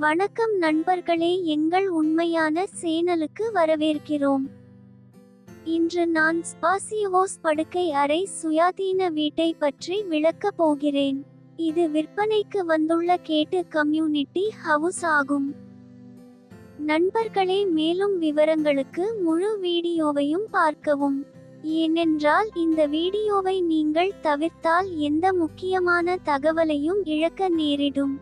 வணக்கம் நண்பர்களே, எங்கள் உண்மையான சேனலுக்கு வரவேற்கிறோம். இன்று நான் ஸ்பாசியோஸ் படுக்கை அறை சுயாதீன வீட்டை பற்றி விளக்கப் போகிறேன். இது விற்பனைக்கு வந்துள்ள கேட்டு கம்யூனிட்டி ஹவுஸ் ஆகும். நண்பர்களே, மேலும் விவரங்களுக்கு முழு வீடியோவையும் பார்க்கவும். ஏனென்றால் இந்த வீடியோவை நீங்கள் தவிர்த்தால் எந்த முக்கியமான தகவலையும் இழக்க நேரிடும்.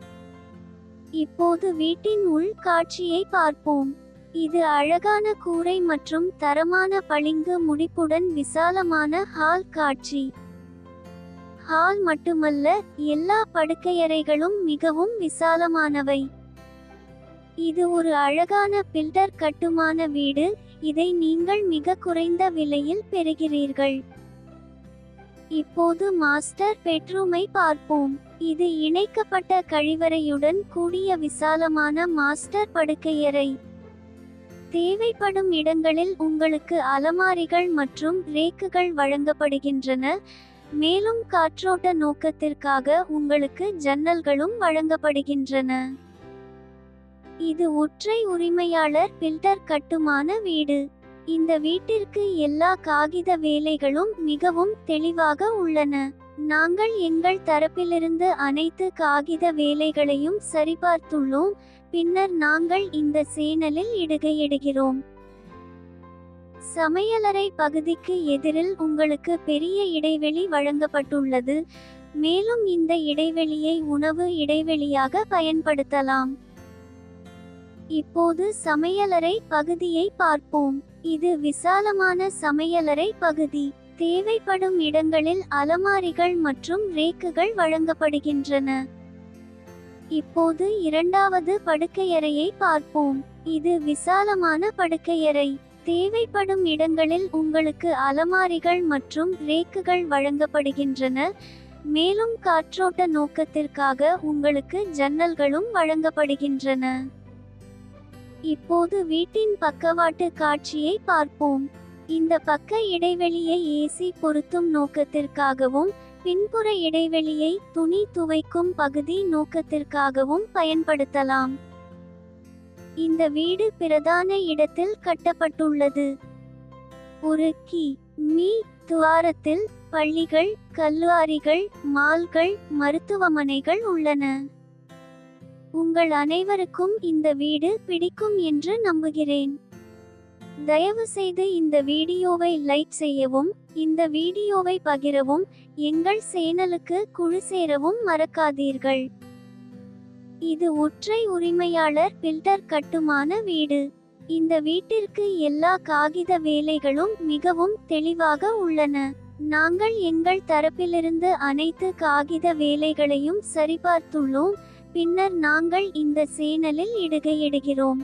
இப்போது வீட்டின் உள் காட்சியை பார்ப்போம். இது அழகான கூரை மற்றும் தரமான பளிங்கு முடிப்புடன் விசாலமான ஹால் காட்சி. ஹால் மட்டுமல்ல, எல்லா படுக்கையறைகளும் மிகவும் விசாலமானவை. இது ஒரு அழகான பில்டர் கட்டுமான வீடு. இதை நீங்கள் மிக குறைந்த விலையில் பெறுகிறீர்கள். இப்போது மாஸ்டர் பெட்ரூமை பார்ப்போம். இது இணைக்கப்பட்ட கழிவறையுடன் கூடிய விசாலமான மாஸ்டர் படுக்கையறை. தேவைப்படும் இடங்களில் உங்களுக்கு அலமாரிகள் மற்றும் ரேக்குகள் வழங்கப்படுகின்றன. மேலும் காற்றோட்ட நோக்கத்திற்காக உங்களுக்கு ஜன்னல்களும் வழங்கப்படுகின்றன. இது ஒற்றை உரிமையாளர் பில்டர் கட்டுமான வீடு. இந்த வீட்டிற்கு எல்லா காகித வேலைகளும் மிகவும் தெளிவாக உள்ளன. நாங்கள் எங்கள் தரப்பிலிருந்து அனைத்து காகித வேலைகளையும் சரிபார்த்துள்ளோம். பின்னர் நாங்கள் இந்த சேனலில் இடுகிறோம். சமையலறை பகுதிக்கு எதிரில் உங்களுக்கு பெரிய இடைவெளி வழங்கப்பட்டுள்ளது. மேலும் இந்த இடைவெளியை உணவு இடைவெளியாக பயன்படுத்தலாம். இப்போது சமையலறை பகுதியை பார்ப்போம். இது விசாலமான சமையலறை பகுதி. தேவைப்படும் இடங்களில் அலமாரிகள் மற்றும் ரேக்குகள் வழங்கப்படுகின்றன. இப்போது இரண்டாவது படுக்கையறையை பார்ப்போம். இது விசாலமான படுக்கையறை. தேவைப்படும் இடங்களில் உங்களுக்கு அலமாரிகள் மற்றும் ரேக்குகள் வழங்கப்படுகின்றன. மேலும் காற்றோட்ட நோக்கத்திற்காக உங்களுக்கு ஜன்னல்களும் வழங்கப்படுகின்றன. இப்போது வீட்டின் பக்கவாட்டு காட்சியை பார்ப்போம். இந்த பக்க இடைவெளியை ஏசி பொருத்தும் நோக்கத்திற்காகவும் பின்புற இடைவெளியை துணி துவைக்கும் பகுதி நோக்கத்திற்காகவும் பயன்படுத்தலாம். இந்த வீடு பிரதான இடத்தில் கட்டப்பட்டுள்ளது. ஒரு மீ துவாரத்தில் பள்ளிகள், கல்லூரிகள், மால்கள், மருத்துவமனைகள் உள்ளன. உங்கள் அனைவருக்கும் இந்த வீடு பிடிக்கும் என்று நம்புகிறேன். தயவு செய்து இந்த வீடியோவை லைக் செய்யவும், இந்த வீடியோவை பகிரவும், எங்கள் சேனலுக்கு குழு சேரவும் மறக்காதீர்கள். இது ஒற்றை உரிமையாளர் பில்டர் கட்டுமான வீடு. இந்த வீட்டிற்கு எல்லா காகித வேலைகளும் மிகவும் தெளிவாக உள்ளன. நாங்கள் எங்கள் தரப்பிலிருந்து அனைத்து காகித வேலைகளையும் சரிபார்த்துள்ளோம். பின்னர் நாங்கள் இந்த சேனலில் இடுகிறோம்.